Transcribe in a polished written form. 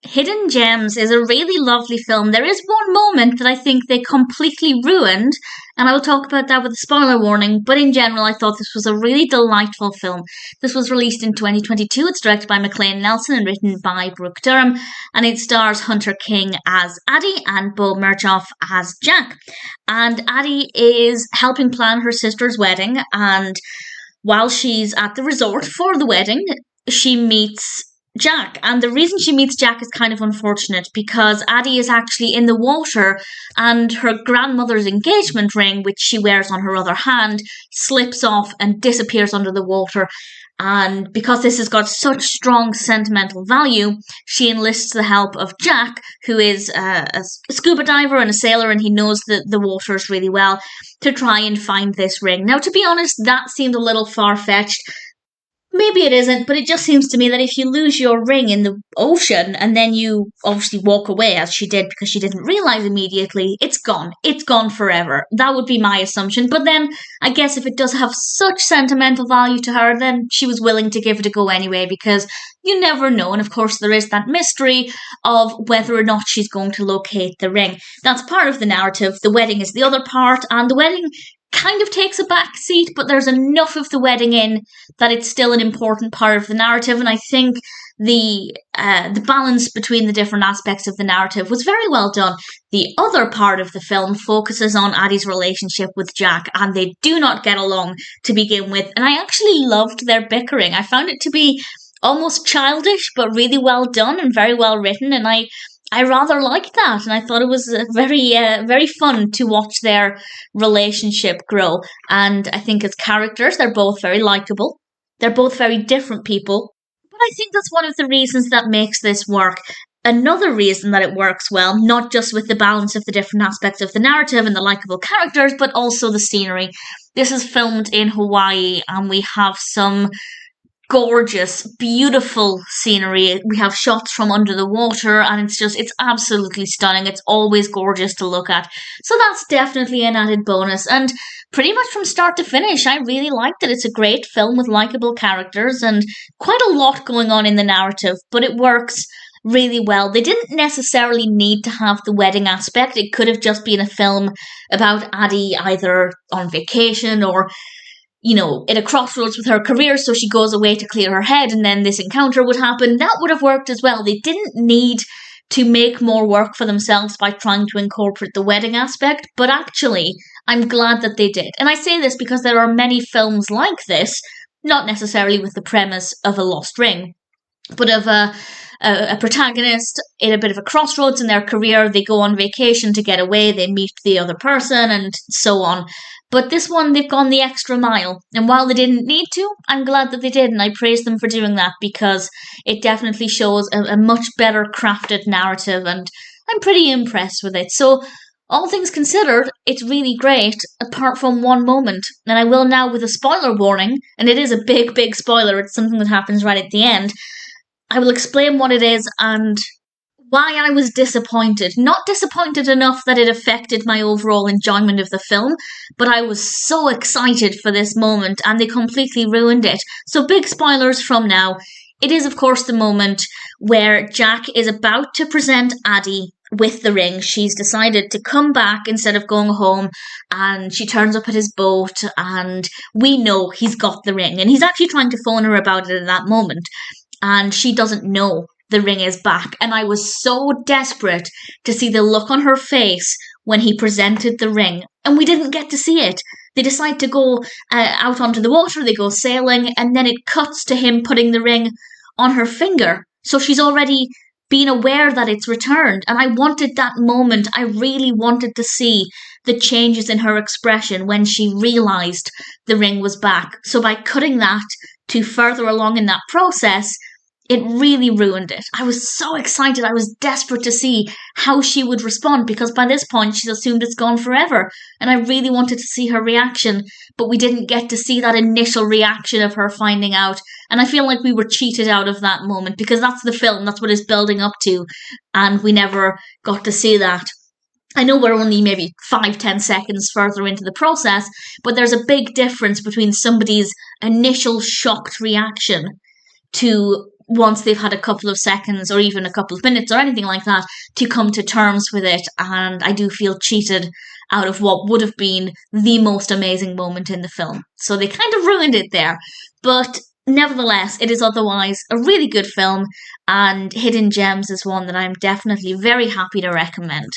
Hidden Gems is a really lovely film. There is one moment that I think they completely ruined, and I will talk about that with a spoiler warning, but in general, I thought this was a really delightful film. This was released in 2022. It's directed by McLean and written by Brook, Durham, and it stars Hunter King as Addy and Beau Mirchoff as Jack. And Addy is helping plan her sister's wedding, and while she's at the resort for the wedding, she meets Jack. And the reason she meets Jack is kind of unfortunate because Addy is actually in the water and her grandmother's engagement ring, which she wears on her other hand, slips off and disappears under the water. And because this has got such strong sentimental value, she enlists the help of Jack, who is a scuba diver and a sailor, and he knows the waters really well, to try and find this ring. Now, to be honest, that seemed a little far-fetched. Maybe it isn't, but it just seems to me that if you lose your ring in the ocean and then you obviously walk away, as she did because she didn't realise immediately, it's gone. It's gone forever. That would be my assumption. But then I guess if it does have such sentimental value to her, then she was willing to give it a go anyway, because you never know. And of course, there is that mystery of whether or not she's going to locate the ring. That's part of the narrative. The wedding is the other part, and the wedding kind of takes a back seat, but there's enough of the wedding in that it's still an important part of the narrative. And I think the balance between the different aspects of the narrative was very well done. The other part of the film focuses on Addy's relationship with Jack, and they do not get along to begin with. And I actually loved their bickering. I found it to be almost childish, but really well done and very well written. And I rather liked that, and I thought it was very fun to watch their relationship grow. And I think as characters, they're both very likable. They're both very different people. But I think that's one of the reasons that makes this work. Another reason that it works well, not just with the balance of the different aspects of the narrative and the likable characters, but also the scenery. This is filmed in Hawaii, and we have some gorgeous, beautiful scenery. We have shots from under the water, and it's absolutely stunning. It's always gorgeous to look at. So that's definitely an added bonus. And pretty much from start to finish, I really liked it. It's a great film with likable characters and quite a lot going on in the narrative, but it works really well. They didn't necessarily need to have the wedding aspect. It could have just been a film about Addy either on vacation or at a crossroads with her career, so she goes away to clear her head and then this encounter would happen. That would have worked as well. They didn't need to make more work for themselves by trying to incorporate the wedding aspect, but actually, I'm glad that they did. And I say this because there are many films like this, not necessarily with the premise of a lost ring, but of a protagonist in a bit of a crossroads in their career. They go on vacation to get away, they meet the other person, and so on. But this one, they've gone the extra mile. And while they didn't need to, I'm glad that they did, and I praise them for doing that, because it definitely shows a much better crafted narrative, and I'm pretty impressed with it. So, all things considered, it's really great, apart from one moment. And I will now, with a spoiler warning, and it is a big, big spoiler, it's something that happens right at the end, I will explain what it is and why I was disappointed. Not disappointed enough that it affected my overall enjoyment of the film, but I was so excited for this moment and they completely ruined it. So big spoilers from now. It is, of course, the moment where Jack is about to present Addy with the ring. She's decided to come back instead of going home, and she turns up at his boat, and we know he's got the ring. And he's actually trying to phone her about it in that moment, and she doesn't know the ring is back. And I was so desperate to see the look on her face when he presented the ring, and we didn't get to see it. They decide to go out onto the water, they go sailing, and then it cuts to him putting the ring on her finger. So she's already been aware that it's returned. And I wanted that moment. I really wanted to see the changes in her expression when she realised the ring was back. So by cutting that to further along in that process, it really ruined it. I was so excited. I was desperate to see how she would respond, because by this point she's assumed it's gone forever. And I really wanted to see her reaction, but we didn't get to see that initial reaction of her finding out. And I feel like we were cheated out of that moment, because that's the film, that's what it's building up to. And we never got to see that. I know we're only maybe 5-10 seconds further into the process, but there's a big difference between somebody's initial shocked reaction to once they've had a couple of seconds or even a couple of minutes or anything like that to come to terms with it. And I do feel cheated out of what would have been the most amazing moment in the film. So they kind of ruined it there. But nevertheless, it is otherwise a really good film, and Hidden Gems is one that I'm definitely very happy to recommend.